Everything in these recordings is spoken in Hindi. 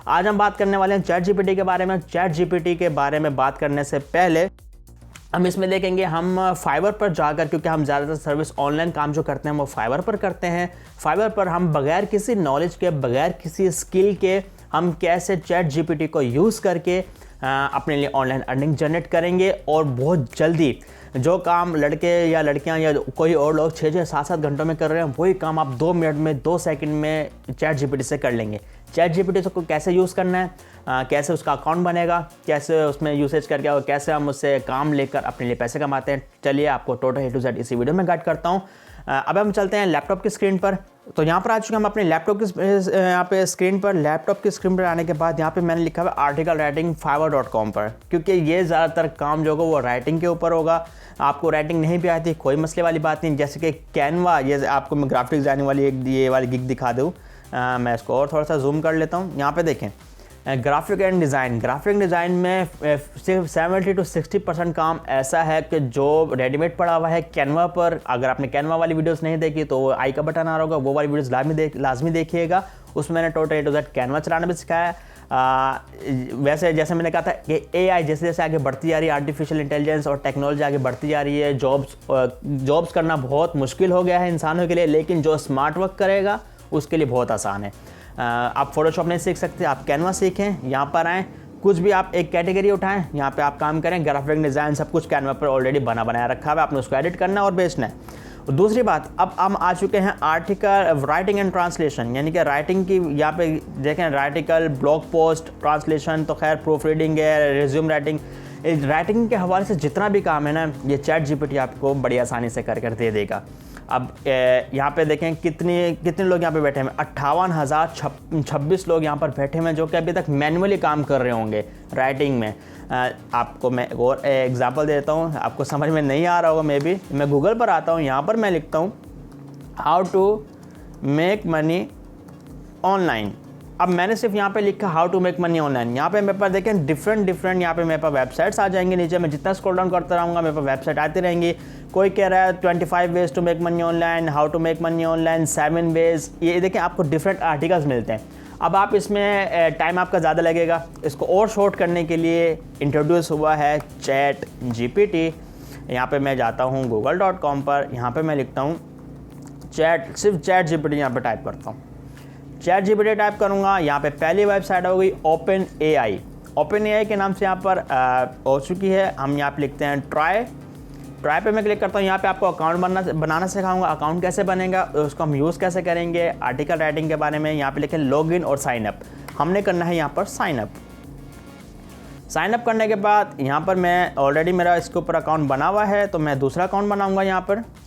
आज हम बात करने वाले हैं चैट जीपीटी के बारे में। चैट जीपीटी के बारे में बात करने से पहले हम इसमें देखेंगे हम फाइवर पर जाकर, क्योंकि हम ज़्यादातर सर्विस ऑनलाइन काम जो करते हैं वो फाइवर पर करते हैं। फाइवर पर हम बगैर किसी नॉलेज के, बगैर किसी स्किल के हम कैसे चैट जीपीटी को यूज़ करके अपने लिए ऑनलाइन अर्निंग जनरेट करेंगे और बहुत जल्दी जो काम लड़के या लड़कियां या कोई और लोग 6-6, 7-7 घंटों में कर रहे हैं वही काम आप 2 मिनट में, 2 सेकंड में चैट जीपीटी से कर लेंगे। चैट जीपीटी को कैसे यूज़ करना है, कैसे उसका अकाउंट बनेगा, कैसे उसमें यूसेज करके और कैसे हम उससे काम लेकर अपने लिए पैसे कमाते हैं, चलिए आपको टोटल A to Z इसी वीडियो में गाइड करता हूँ। अब हम चलते हैं लैपटॉप की स्क्रीन पर। तो यहाँ पर आ चुके हम अपने लैपटॉप की यहाँ पे स्क्रीन पर। लैपटॉप की स्क्रीन पर आने के बाद यहाँ पे मैंने लिखा हुआ आर्टिकल राइटिंग fiverr.com पर, क्योंकि ये ज़्यादातर काम जो होगा वो राइटिंग के ऊपर होगा। आपको राइटिंग नहीं भी आती कोई मसले वाली बात नहीं। जैसे कि कैनवा, ये आपको मैं ग्राफिक डिज़ाइनिंग वाली ये वाली गिग दिखा दूँ। मैं इसको और थोड़ा सा जूम कर लेता हूँ। यहाँ पे देखें ग्राफिक एंड डिज़ाइन में सिर्फ 70 to 60% काम ऐसा है कि जो रेडीमेड पड़ा हुआ है कैनवा पर। अगर आपने कैनवा वाली वीडियोस नहीं देखी तो आई का बटन आ रहा होगा, वो वाली वीडियोस लाजमी देखिएगा। उसमें मैंने total A to Z Canva चलाना भी सिखाया। वैसे जैसे मैंने कहा था कि AI जैसे जैसे आगे बढ़ती जा रही है, आर्टिफिशियल इंटेलिजेंस और टेक्नोलॉजी आगे बढ़ती जा रही है, जॉब्स करना बहुत मुश्किल हो गया है इंसानों के लिए, लेकिन जो स्मार्ट वर्क करेगा उसके लिए बहुत आसान है। आप फोटोशॉप नहीं सीख सकते, आप कैनवा सीखें, यहाँ पर आएँ, कुछ भी आप एक कैटेगरी उठाएं, यहाँ पे आप काम करें। ग्राफिक डिज़ाइन सब कुछ कैनवा पर ऑलरेडी बनाया रखा है, आपने उसको एडिट करना और बेचना है। और दूसरी बात, अब हम आ चुके हैं आर्टिकल राइटिंग एंड ट्रांसलेशन, यानी कि राइटिंग की यहाँ पे देखें आर्टिकल, ब्लॉग पोस्ट, ट्रांसलेशन तो खैर प्रूफ रीडिंग है, रिज्यूम राइटिंग के हवाले से जितना भी काम है ना, ये चैट जीपीटी आपको बड़ी आसानी से कर दे देगा। अब यहाँ पे देखें कितने लोग यहाँ पे बैठे हैं, 58,026 लोग यहाँ पर बैठे हैं जो कि अभी तक मैनुअली काम कर रहे होंगे राइटिंग में। आपको मैं एक और एग्जांपल देता हूँ, आपको समझ में नहीं आ रहा होगा मैं गूगल पर आता हूँ, यहाँ पर मैं लिखता हूँ how to make money online. अब मैंने सिर्फ यहाँ पे लिखा how to make money online. यहाँ पे मेरे पास देखें डिफरेंट यहाँ पे मेरे पास वेबसाइट्स आ जाएंगे नीचे। मैं जितना स्क्रॉल डाउन करता रहूँगा मेरे पास वेबसाइट आती रहेंगी। कोई कह रहा है 25 ways to make money online, how to make money online, 7 ways. ये देखें आपको डिफरेंट आर्टिकल्स मिलते हैं। अब आप इसमें टाइम आपका ज़्यादा लगेगा, इसको और शॉर्ट करने के लिए इंट्रोड्यूस हुआ है चैट जीपीटी। यहाँ पर मैं जाता हूँ google.com पर, यहाँ पर मैं लिखता हूँ सिर्फ चैट जीपीटी यहाँ पर टाइप करता हूँ। चैट जीपीटी टाइप करूँगा, यहाँ पे पहली वेबसाइट हो गई ओपन AI के नाम से यहाँ पर हो चुकी है। हम यहाँ पे लिखते हैं ट्राई पे मैं क्लिक करता हूँ। यहाँ पे आपको अकाउंट बनाना सिखाऊंगा, अकाउंट कैसे बनेगा, उसको हम यूज़ कैसे करेंगे, आर्टिकल राइटिंग के बारे में। यहाँ पे लिखें लॉगिन और साइन अप, हमने करना है यहाँ पर साइन अप करने के बाद यहाँ पर मैं ऑलरेडी मेरा इसके ऊपर अकाउंट बना हुआ है, तो मैं दूसरा अकाउंट बनाऊंगा।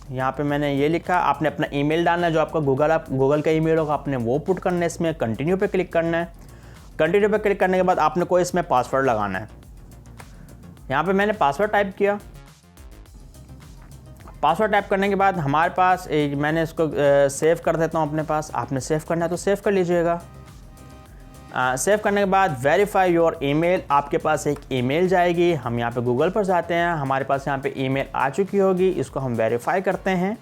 यहाँ पे मैंने ये लिखा, आपने अपना ईमेल डालना है, जो आपका गूगल का ईमेल होगा आपने वो पुट करना है। इसमें कंटिन्यू पे क्लिक करना है। कंटिन्यू पे क्लिक करने के बाद आपने कोई इसमें पासवर्ड लगाना है। यहाँ पे मैंने पासवर्ड टाइप किया। पासवर्ड टाइप करने के बाद हमारे पास मैंने इसको सेव कर देता हूँ अपने पास। आपने सेव करना है तो सेव कर लीजिएगा। सेव करने के बाद वेरीफाई योर ईमेल, आपके पास एक ईमेल जाएगी। हम यहाँ पे गूगल पर जाते हैं, हमारे पास यहाँ पे ईमेल आ चुकी होगी, इसको हम वेरीफाई करते हैं।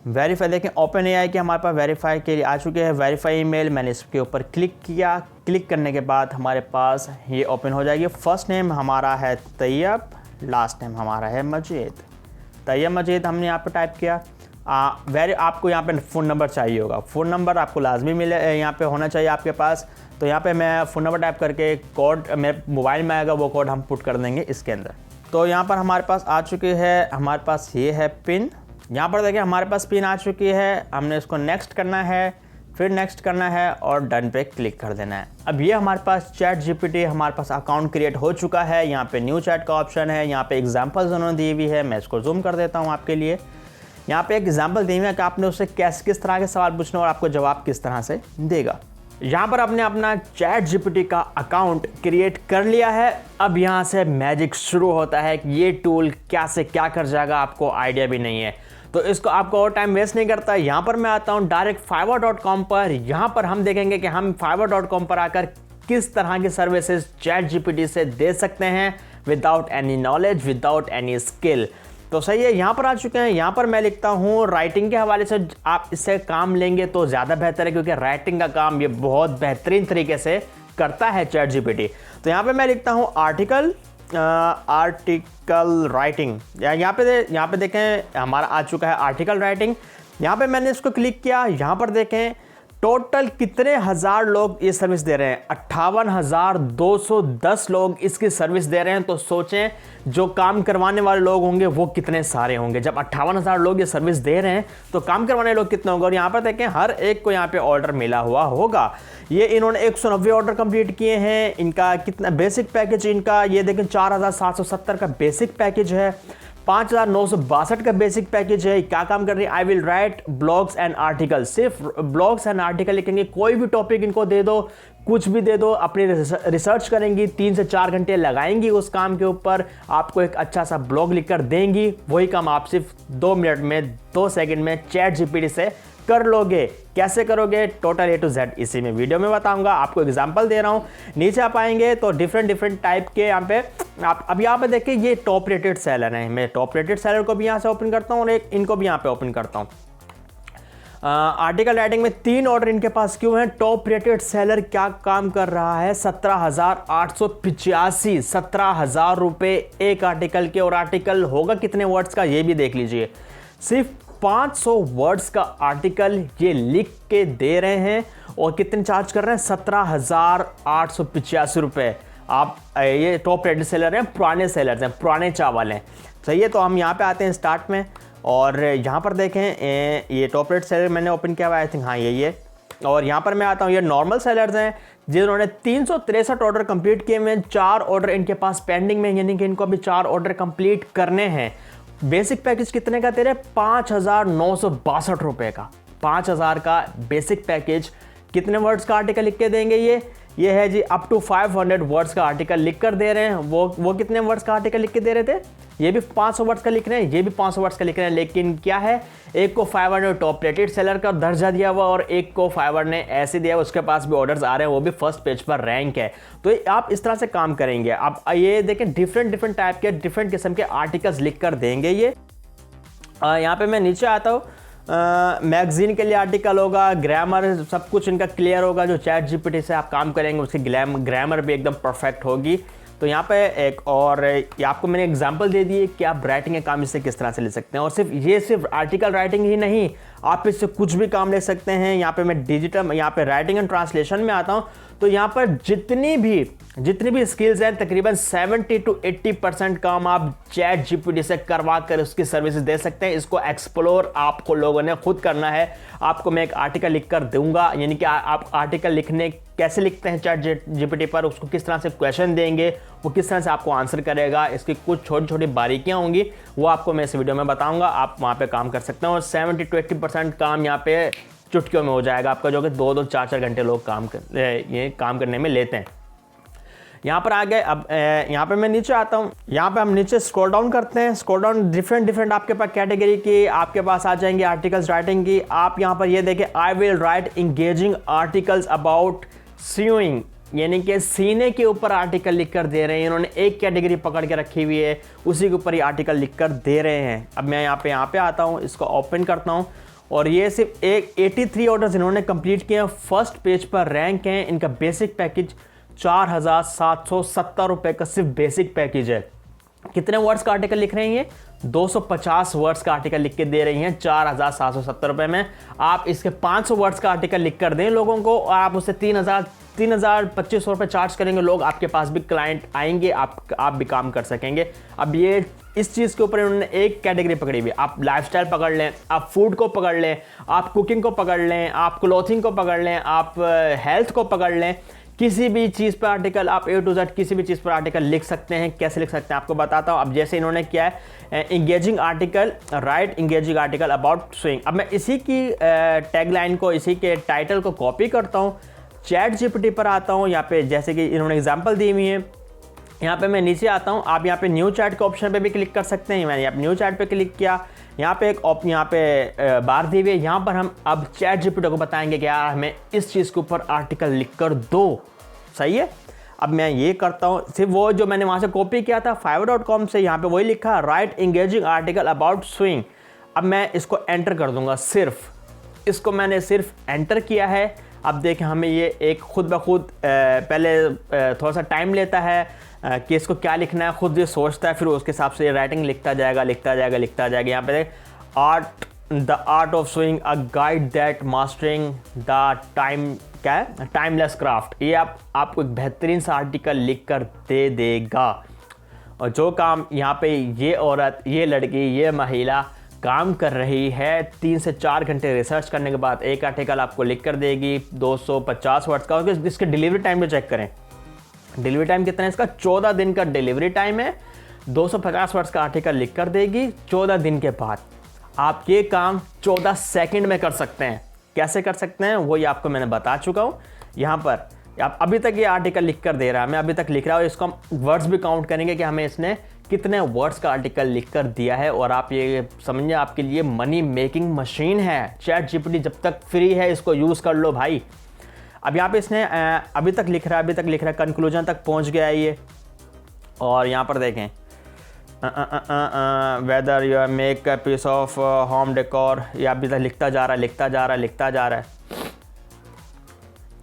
वेरीफाई देखें ओपन AI के हमारे पास वेरीफाई के लिए आ चुके हैं वेरीफाई ईमेल। मैंने इसके ऊपर क्लिक किया। क्लिक करने के बाद हमारे पास ये ओपन हो जाएगी। फर्स्ट नेम हमारा है तैयब, लास्ट नेम हमारा है मजीद। तैयब मजीद हमने यहाँ पर टाइप किया। आपको यहाँ पे फ़ोन नंबर चाहिए होगा, फ़ोन नंबर आपको लाजमी मिले यहाँ पे होना चाहिए आपके पास। तो यहाँ पे मैं फ़ोन नंबर टाइप करके कोड मेरे मोबाइल में आएगा, वो कोड हम पुट कर देंगे इसके अंदर। तो यहाँ पर हमारे पास आ चुकी है, हमारे पास ये है पिन। यहाँ पर देखिए हमारे पास पिन आ चुकी है। हमने इसको नेक्स्ट करना है, फिर नेक्स्ट करना है और डन पे क्लिक कर देना है। अब ये हमारे पास चैट जीपीटी, हमारे पास अकाउंट क्रिएट हो चुका है। यहाँ पे न्यू चैट का ऑप्शन है, यहाँ पे एग्जांपल्स उन्होंने दी हुई है। मैं इसको जूम कर देता हूँ आपके लिए। यहाँ पे एक एग्जांपल दी हुई है कि आपने उससे किस तरह के सवाल पूछने और आपको जवाब किस तरह से देगा। यहाँ पर आपने अपना चैट जीपीटी का अकाउंट क्रिएट कर लिया है। अब यहाँ से मैजिक शुरू होता है कि ये टूल क्या से क्या कर जाएगा, आपको आइडिया भी नहीं है। तो इसको आपको और टाइम वेस्ट नहीं करता। यहाँ पर मैं आता हूँ डायरेक्ट fiverr.com पर। यहाँ पर हम देखेंगे कि हम fiverr.com पर आकर किस तरह की सर्विसेज चैट जीपीटी से दे सकते हैं without any knowledge, without any skill. तो सही है, यहाँ पर आ चुके हैं। यहाँ पर मैं लिखता हूँ राइटिंग के हवाले से आप इससे काम लेंगे तो ज़्यादा बेहतर है, क्योंकि राइटिंग का काम ये बहुत बेहतरीन तरीके से करता है चैट जीपीटी। तो यहाँ पे मैं लिखता हूँ आर्टिकल राइटिंग। यहाँ पे देखें हमारा आ चुका है आर्टिकल राइटिंग। यहाँ पे मैंने इसको क्लिक किया। यहाँ पर देखें टोटल कितने हज़ार लोग ये सर्विस दे रहे हैं, 58,210 लोग इसकी सर्विस दे रहे हैं। तो सोचें जो काम करवाने वाले लोग होंगे वो कितने सारे होंगे। जब 58,000 लोग ये सर्विस दे रहे हैं तो काम करवाने लोग कितने होंगे। और यहाँ पर देखें हर एक को यहाँ पे ऑर्डर मिला हुआ होगा। ये इन्होंने 190 ऑर्डर कंप्लीट किए हैं। इनका कितना बेसिक पैकेज, इनका ये देखें 4,770 का बेसिक पैकेज है, 5,962 का बेसिक पैकेज है। क्या काम कर रही है, I will write blogs and article. सिर्फ ब्लॉग्स एंड आर्टिकल लिखेंगे, कोई भी टॉपिक इनको दे दो, कुछ भी दे दो, अपनी रिसर्च करेंगी, 3 से 4 घंटे लगाएंगी उस काम के ऊपर, आपको एक अच्छा सा ब्लॉग लिखकर देंगी। वही काम आप सिर्फ 2 मिनट में 2 सेकंड में चैट जीपीटी से कर लोगे। कैसे करोगे, टोटल A to Z इसी में वीडियो में बताऊंगा। आपको एग्जांपल दे रहा हूं। नीचे आप आएंगे तो डिफरेंट टाइप के यहाँ पे आप अब यहाँ पे देखिए ये टॉप रेटेड सेलर हैं। मैं टॉप रेटेड सेलर को भी यहाँ से ओपन करता हूँ और एक इनको भी यहाँ पे ओपन करता हूँ। आर्टिकल राइटिंग में 3 ऑर्डर इनके पास क्यों हैं। टॉप रेटेड सेलर क्या काम कर रहा है, 17,885, 17,000 रुपये एक आर्टिकल के। और आर्टिकल होगा कितने वर्ड्स का ये भी देख लीजिए, सिर्फ 500 वर्ड्स का आर्टिकल ये लिख के दे रहे हैं। और कितने चार्ज कर रहे हैं, 17,885 रुपये। आप ये टॉप रेटेड सेलर हैं, पुराने सेलर्स हैं, पुराने चावल हैं। सही है, तो हम यहाँ पे आते हैं स्टार्ट में और यहाँ पर देखें ये टॉप रेटेड सेलर मैंने ओपन किया हुआ, आई थिंक हाँ यही है। और यहाँ पर मैं आता हूँ, ये नॉर्मल सेलर्स हैं जिन्होंने 363 ऑर्डर कंप्लीट किए हुए हैं। 4 ऑर्डर इनके पास पेंडिंग में, यानी कि इनको अभी 4 ऑर्डर कंप्लीट करने हैं। बेसिक पैकेज कितने का दे रहे हैं, 5,962 रुपये का। 5,000 का बेसिक पैकेज। कितने वर्ड्स का आर्टिकल लिख के देंगे ये है जी अप टू 500 वर्ड्स का आर्टिकल लिख कर दे रहे हैं। वो कितने वर्ड्स का आर्टिकल लिख के दे रहे थे, ये भी 500 वर्ड्स का लिख रहे हैं, ये भी 500 वर्ड्स का लिख रहे हैं। लेकिन क्या है, एक को फाइवर ने टॉप रेटेड सेलर का दर्जा दिया हुआ और एक को फाइवर ने ऐसे दिया, उसके पास भी ऑर्डर्स आ रहे हैं, वो भी फर्स्ट पेज पर रैंक है। तो आप इस तरह से काम करेंगे। आप ये देखें डिफरेंट टाइप के डिफरेंट किस्म के आर्टिकल्स लिख कर देंगे ये। यहाँ पे मैं नीचे आता हूँ, मैगजीन के लिए आर्टिकल होगा, ग्रामर सब कुछ इनका क्लियर होगा। जो चैट जीपीटी से आप काम करेंगे उसकी ग्रामर भी एकदम परफेक्ट होगी। तो यहाँ पे एक और आपको मैंने एग्जांपल दे दिए कि आप राइटिंग का काम इससे किस तरह से ले सकते हैं। और सिर्फ आर्टिकल राइटिंग ही नहीं, आप इससे कुछ भी काम ले सकते हैं। यहाँ पे मैं डिजिटल यहाँ पे राइटिंग एंड ट्रांसलेशन में आता हूँ, तो यहाँ पर जितनी भी स्किल्स हैं तकरीबन 70 to 80% काम आप चैट जीपीटी से करवा कर उसकी सर्विसेज दे सकते हैं। इसको एक्सप्लोर आपको लोगों ने खुद करना है। आपको मैं एक आर्टिकल लिख कर दूंगा, यानी कि आप आर्टिकल लिखने कैसे लिखते हैं चैट जीपीटी पर, उसको किस तरह से क्वेश्चन देंगे, वो किस तरह से आपको आंसर करेगा, इसकी कुछ छोटी बारीकियां होंगी, वो आपको मैं इस वीडियो में बताऊंगा। आप वहाँ पे काम कर सकते हैं और 70 to 80% काम यहाँ पे चुटकियों में हो जाएगा आपका, जो कि 2-2, 4-4 घंटे लोग काम करने में लेते हैं। यहाँ पर आ गए। अब यहाँ पे मैं नीचे आता हूँ। यहाँ पे हम नीचे स्क्रॉल डाउन करते हैं। स्क्रॉल डाउन डिफरेंट आपके पास कैटेगरी की आपके पास आ जाएंगे आर्टिकल्स राइटिंग की। आप यहाँ पर ये देखें, I will write engaging articles about seeing, यानी कि सीने के ऊपर आर्टिकल लिख कर दे रहे हैं। इन्होंने एक कैटेगरी पकड़ के रखी हुई है, उसी के ऊपर ही आर्टिकल लिख कर दे रहे हैं। अब मैं यहाँ पे आता हूँ, इसको ओपन करता हूँ और ये सिर्फ 83 ऑर्डर्स इन्होंने कंप्लीट किए हैं, फर्स्ट पेज पर रैंक हैं। इनका बेसिक पैकेज 4,770 रुपये का सिर्फ बेसिक पैकेज है। कितने वर्ड्स का आर्टिकल लिख रहे हैं ये, 250 वर्ड्स का आर्टिकल लिख के दे रही हैं 4,770 रुपये में। आप इसके 500 वर्ड्स का आर्टिकल लिख कर दें लोगों को, और आप उससे 3,000-2,500 रुपये चार्ज करेंगे, लोग आपके पास भी क्लाइंट आएंगे, आप भी काम कर सकेंगे। अब ये इस चीज़ के ऊपर इन्होंने एक कैटेगरी पकड़ी हुई। आप लाइफस्टाइल पकड़ लें, आप फूड को पकड़ लें, आप कुकिंग को पकड़ लें, आप क्लॉथिंग को पकड़ लें, आप हेल्थ को पकड़ लें, किसी भी चीज़ पर आर्टिकल आप A to Z किसी भी चीज़ पर आर्टिकल लिख सकते हैं। कैसे लिख सकते हैं आपको बताता हूँ। अब जैसे इन्होंने किया है engaging article, right engaging article about swing. अब मैं इसी की टैगलाइन को, इसी के टाइटल को कॉपी करता हूँ, चैट जीपीटी पर आता हूँ। यहाँ पे जैसे कि इन्होंने एग्जाम्पल दी हुई है, यहाँ पे मैं नीचे आता हूँ। आप यहाँ पे न्यू चैट के ऑप्शन पे भी क्लिक कर सकते हैं। मैंने यहाँ न्यू चैट पे क्लिक किया, यहाँ पे यहाँ पे बार दी हुई है। यहाँ पर हम अब चैट जीपीटी को बताएंगे कि यार हमें इस चीज़ के ऊपर आर्टिकल लिख कर दो। सही है। अब मैं ये करता हूँ, सिर्फ वो जो मैंने वहाँ से कॉपी किया था fiverr.com से, यहाँ पे वही लिखा right engaging article about swing. अब मैं इसको एंटर कर दूंगा, सिर्फ इसको मैंने सिर्फ एंटर किया है। अब देखें हमें ये एक खुद ब खुद पहले थोड़ा सा टाइम लेता है कि इसको क्या लिखना है, खुद ये सोचता है, फिर उसके हिसाब से राइटिंग लिखता जाएगा। यहाँ पे the art of swing a guide that mastering the timeless craft. ये आपको एक बेहतरीन सा आर्टिकल लिख कर दे देगा। और जो काम यहाँ पे ये औरत, ये लड़की, ये महिला काम कर रही है, 3 से 4 घंटे रिसर्च करने के बाद एक आर्टिकल आपको लिख कर देगी 250 वर्ड्स का। इसके डिलीवरी टाइम पे चेक करें, डिलीवरी टाइम कितना है इसका, 14 दिन का डिलीवरी टाइम है। 250 वर्ड्स का आर्टिकल लिख कर देगी 14 दिन के बाद। आप ये काम 14 सेकंड में कर सकते हैं। कैसे कर सकते हैं वो ये आपको मैंने बता चुका हूँ। यहाँ पर आप अभी तक ये आर्टिकल लिख कर दे रहा है, मैं अभी तक लिख रहा हूँ। इसको हम वर्ड्स भी काउंट करेंगे कि हमें इसने कितने वर्ड्स का आर्टिकल लिख कर दिया है। और आप ये समझिए आपके लिए मनी मेकिंग मशीन है। चैट जीपीटी जब तक फ्री है इसको यूज़ कर लो भाई। अब यहाँ पे इसने अभी तक लिख रहा है, कंक्लूजन तक पहुँच गया है ये। और यहाँ पर देखें whether you make a piece of home decor, ये अभी तक लिखता जा रहा है।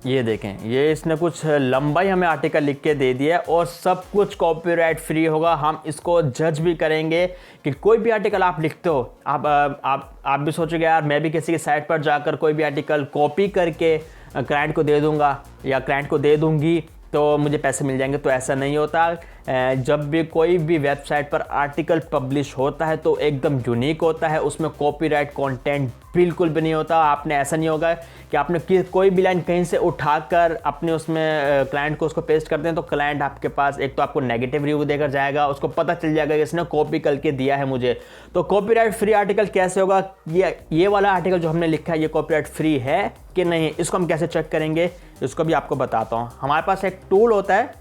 ये देखें, ये इसने कुछ लंबा ही हमें आर्टिकल लिख के दे दिया है और सब कुछ कॉपीराइट फ्री होगा। हम इसको जज भी करेंगे कि कोई भी आर्टिकल आप लिखते हो, आप भी सोचोगे यार मैं भी किसी की साइट पर जाकर कोई भी आर्टिकल कॉपी करके क्लाइंट को दे दूंगा या क्लाइंट को दे दूंगी तो मुझे पैसे मिल जाएंगे। तो ऐसा नहीं होता। जब भी कोई भी वेबसाइट पर आर्टिकल पब्लिश होता है तो एकदम यूनिक होता है, उसमें कॉपीराइट कंटेंट बिल्कुल भी नहीं होता। आपने ऐसा नहीं होगा कि आपने कोई भी लाइन कहीं से उठाकर अपने उसमें क्लाइंट को उसको पेस्ट कर दें तो क्लाइंट आपके पास एक तो आपको नेगेटिव रिव्यू देकर जाएगा, उसको पता चल जाएगा कि इसने कॉपी करके दिया है मुझे। तो कॉपीराइट फ्री आर्टिकल कैसे होगा, ये वाला आर्टिकल जो हमने लिखा है ये कॉपीराइट फ्री है कि नहीं, इसको हम कैसे चेक करेंगे इसको भी आपको बताता हूँ। हमारे पास एक टूल होता है,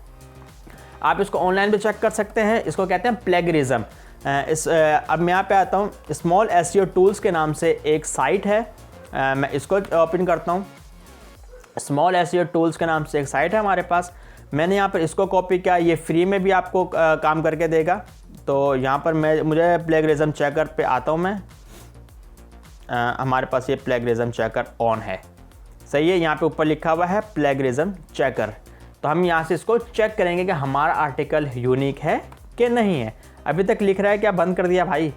आप इसको ऑनलाइन भी चेक कर सकते हैं, इसको कहते हैं प्लेगरिज्म। अब मैं यहाँ पे आता हूँ, स्मॉल एसईओ टूल्स के नाम से एक साइट है। मैं इसको ओपन करता हूँ। स्मॉल एसईओ टूल्स के नाम से एक साइट है हमारे पास। मैंने यहाँ पर इसको कॉपी किया, ये फ्री में भी आपको काम करके देगा। तो यहाँ पर मुझे प्लेगरिज्म चेकर पे आता हूँ मैं। हमारे पास ये प्लेगरिज्म चेकर ऑन है, सही है। यहाँ पे ऊपर लिखा हुआ है प्लेगरिज्म चेकर। तो हम यहाँ से इसको चेक करेंगे कि हमारा आर्टिकल यूनिक है कि नहीं है। अभी तक लिख रहा है, क्या बंद कर दिया भाई?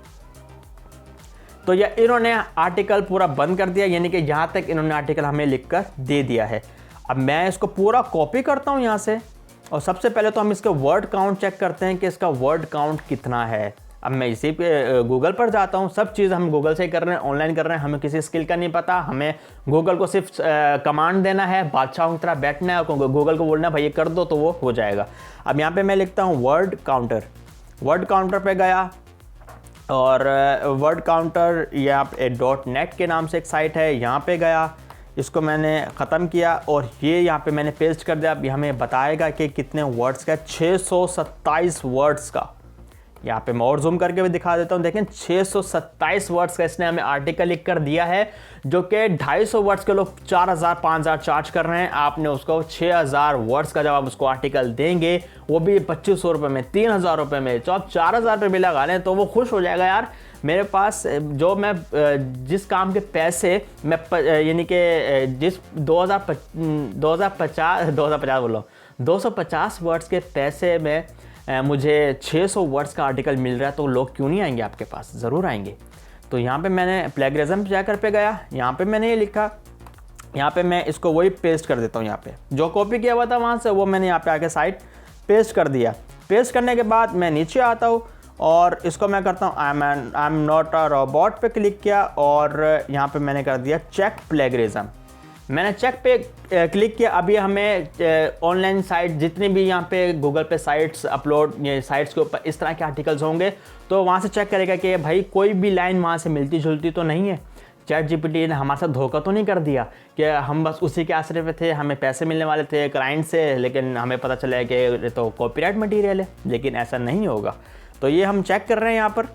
तो ये इन्होंने आर्टिकल पूरा बंद कर दिया, यानी कि यहाँ तक इन्होंने आर्टिकल हमें लिखकर दे दिया है। अब मैं इसको पूरा कॉपी करता हूँ यहाँ से, और सबसे पहले तो हम इसका वर्ड काउंट चेक करते हैं कि इसका वर्ड काउंट कितना है। अब मैं इसी पे गूगल पर जाता हूँ, सब चीज़ हम गूगल से ही कर रहे हैं, ऑनलाइन कर रहे हैं, हमें किसी स्किल का नहीं पता। हमें गूगल को सिर्फ कमांड देना है, बादशाहों की तरह बैठना है और गूगल को बोलना है भाई ये कर दो, तो वो हो जाएगा। अब यहाँ पे मैं लिखता हूँ वर्ड काउंटर पे गया, और वर्ड काउंटर यहाँ पे .net के नाम से एक साइट है, यहाँ पे गया, इसको मैंने ख़त्म किया और ये यहाँ पे मैंने पेस्ट कर दिया। अब हमें बताएगा कि कितने वर्ड्स का, 627 वर्ड्स का। यहाँ पे मैं और जूम करके भी दिखा देता हूँ, देखें 627 वर्ड्स का इसने हमें आर्टिकल लिख कर दिया है, जो कि 250 वर्ड्स के लोग 4000 5000 चार्ज कर रहे हैं। आपने उसको 6000 वर्ड्स का जब आप उसको आर्टिकल देंगे, वो भी 2500 रुपये में, 3000 रुपये में, तो आप 4000 रुपये भी लगा लें तो वो खुश हो जाएगा यार। मेरे पास जो मैं जिस काम के पैसे मैं यानी कि जिस 250 वर्ड्स के पैसे में मुझे 600 वर्ड्स का आर्टिकल मिल रहा है, तो लोग क्यों नहीं आएंगे आपके पास? ज़रूर आएंगे। तो यहाँ पे मैंने प्लेगरिज्म चेकर पे गया, यहाँ पे मैंने ये लिखा, यहाँ पे मैं इसको वही पेस्ट कर देता हूँ। यहाँ पे जो कॉपी किया हुआ था वहाँ से वो मैंने यहाँ पे आके साइट पेस्ट कर दिया। पेस्ट करने के बाद मैं नीचे आता हूँ और इसको मैं करता हूँ I am not a robot पे क्लिक किया, और यहाँ पे मैंने कर दिया चेक प्लेगरिज्म। मैंने चेक पे क्लिक किया। अभी हमें ऑनलाइन साइट जितनी भी यहाँ पे गूगल पे साइट्स अपलोड, ये साइट्स के ऊपर इस तरह के आर्टिकल्स होंगे, तो वहाँ से चेक करेगा कि भाई कोई भी लाइन वहाँ से मिलती जुलती तो नहीं है। चैट जीपीटी ने हमारे साथ धोखा तो नहीं कर दिया कि हम बस उसी के आश्रय पे थे, हमें पैसे मिलने वाले थे क्लाइंट से, लेकिन हमें पता चला है कि तो कॉपीराइट मटीरियल है। लेकिन ऐसा नहीं होगा। तो ये हम चेक कर रहे हैं। यहाँ पर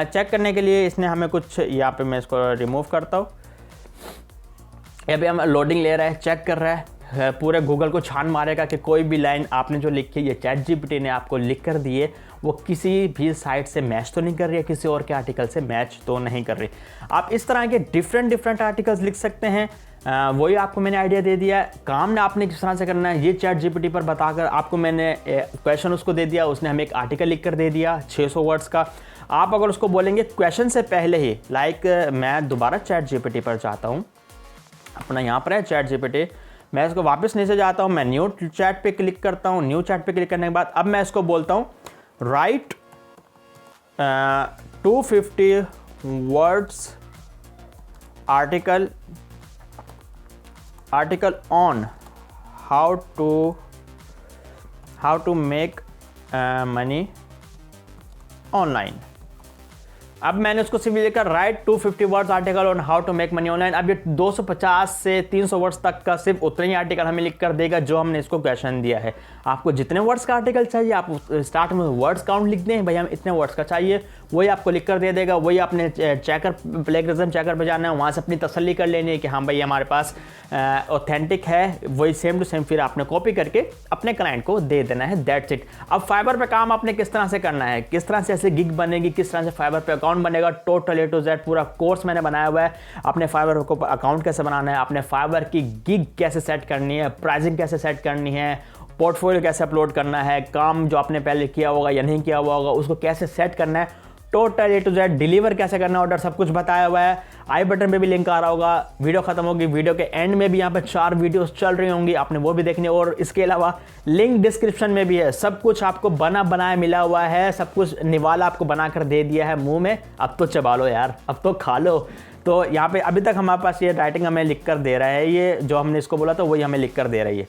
चेक करने के लिए इसने हमें कुछ, यहाँ पे मैं इसको रिमूव करता हूँ। अभी हम लोडिंग ले रहा है, चेक कर रहा है, पूरे गूगल को छान मारेगा कि कोई भी लाइन आपने जो लिखी है ये चैट जीपीटी ने आपको लिख कर दी है, वो किसी भी साइट से मैच तो नहीं कर रही है, किसी और के आर्टिकल से मैच तो नहीं कर रही। आप इस तरह के डिफरेंट आर्टिकल्स लिख सकते हैं। वही आपको मैंने आइडिया दे दिया। काम ने आपने किस तरह से करना है ये चैट जीपीटी पर बताकर आपको मैंने क्वेश्चन उसको दे दिया, उसने हमें एक आर्टिकल लिख कर दे दिया 600 वर्ड्स का। आप अगर उसको बोलेंगे क्वेश्चन से पहले ही, मैं दोबारा चैट जीपीटी पर जाता हूँ, अपना यहाँ पर है चैट जीपीटी, मैं इसको वापस नीचे जाता हूँ, मैं न्यू चैट पे क्लिक करता हूँ। न्यू चैट पे क्लिक करने के बाद अब मैं इसको बोलता हूँ write 250 words article on how to make money online. अब मैंने उसको सिर्फ लिखा write 250 words article on how to make money online. अब ये 250 से 300 वर्ड्स तक का सिर्फ उतने ही आर्टिकल हमें लिख कर देगा जो हमने इसको क्वेश्चन दिया है। आपको जितने वर्ड्स का आर्टिकल चाहिए, आप स्टार्ट में वर्ड्स काउंट लिख दें, भाई हम इतने वर्ड्स का चाहिए, वही आपको लिख कर दे देगा। वही आपने चेकर प्लेगरिज्म चेकर पर जाना है, वहाँ से अपनी तसल्ली कर लेनी है कि हाँ भाई हमारे पास ऑथेंटिक है, वही सेम टू सेम फिर आपने कॉपी करके अपने क्लाइंट को दे देना है, दैट्स इट। अब फाइबर पे काम आपने किस तरह से करना है, किस तरह से ऐसे गिग बनेगी, किस तरह से फाइबर पे अकाउंट बनेगा, टोटल ए टू जेड पूरा कोर्स मैंने बनाया हुआ है। अपने फाइबर को अकाउंट कैसे बनाना है, अपने फाइबर की गिग कैसे सेट करनी है, प्राइसिंग कैसे सेट करनी है, पोर्टफोलियो कैसे अपलोड करना है, काम जो आपने पहले किया होगा या नहीं किया हुआ होगा उसको कैसे सेट करना है, total A to Z deliver कैसे करना है ऑर्डर, सब कुछ बताया हुआ है। आई बटन पे भी लिंक आ रहा होगा। वीडियो खत्म होगी, वीडियो के एंड में भी यहाँ पे 4 वीडियोस चल रही होंगी, आपने वो भी देखनी है। और इसके अलावा लिंक डिस्क्रिप्शन में भी है, सब कुछ आपको बनाया मिला हुआ है, सब कुछ निवाला आपको बना कर दे दिया है मुंह में। अब तो चबा लो यार, अब तो खा लो। तो यहाँ पे अभी तक हमारे पास ये राइटिंग हमें लिख कर दे रहा है, ये जो हमने इसको बोला था वही हमें लिख कर दे रही है।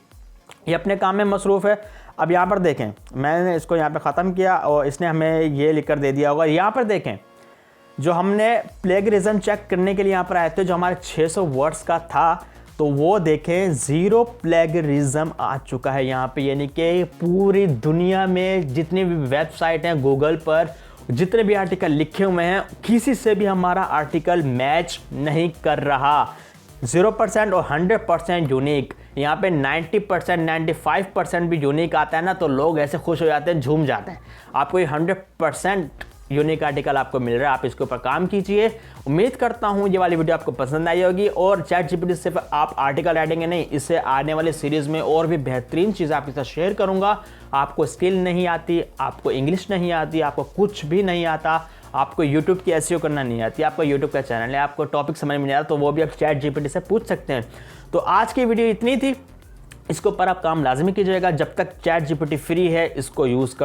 ये अपने काम में मसरूफ़ है। अब यहाँ पर देखें, मैंने इसको यहाँ पे ख़त्म किया और इसने हमें ये लिख कर दे दिया होगा। यहाँ पर देखें, जो हमने प्लेगरिज्म चेक करने के लिए यहाँ पर आए थे, जो हमारे 600 वर्ड्स का था, तो वो देखें 0 प्लेगरिज्म आ चुका है यहाँ पे। यानी कि पूरी दुनिया में जितनी भी वेबसाइट हैं गूगल पर, जितने भी आर्टिकल लिखे हुए हैं, किसी से भी हमारा आर्टिकल मैच नहीं कर रहा। 0% और 100% यूनिक। यहाँ पे 90% 95% भी यूनिक आता है ना, तो लोग ऐसे खुश हो जाते हैं, झूम जाते हैं। आपको ये 100% यूनिक आर्टिकल आपको मिल रहा है, आप इसके ऊपर काम कीजिए। उम्मीद करता हूँ ये वाली वीडियो आपको पसंद आई होगी। और चैट जीपीटी से आप आर्टिकल राइटिंग नहीं, इससे आने वाले सीरीज़ में और भी बेहतरीन चीज़ें आपके साथ शेयर करूँगा। आपको स्किल नहीं आती, आपको इंग्लिश नहीं आती, आपको कुछ भी नहीं आता, आपको YouTube की एसईओ करना नहीं आती, आपका YouTube का चैनल है, आपको टॉपिक समझ में नहीं आता, तो वो भी आप चैट जीपीटी से पूछ सकते हैं। तो आज की वीडियो इतनी थी, इसके ऊपर आप काम लाजमी कीजिएगा। जब तक चैट जीपीटी फ्री है, इसको यूज़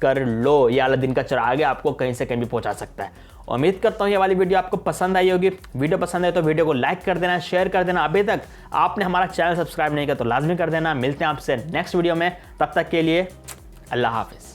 कर लो। ये अलादीन का चिराग है, आपको कहीं से कहीं भी पहुंचा सकता है। उम्मीद करता हूँ ये वाली वीडियो आपको पसंद आई होगी। वीडियो पसंद है तो वीडियो को लाइक कर देना, शेयर कर देना। अभी तक आपने हमारा चैनल सब्सक्राइब नहीं किया तो लाजमी कर देना। मिलते हैं आपसे नेक्स्ट वीडियो में, तब तक के लिए अल्लाह हाफिज़।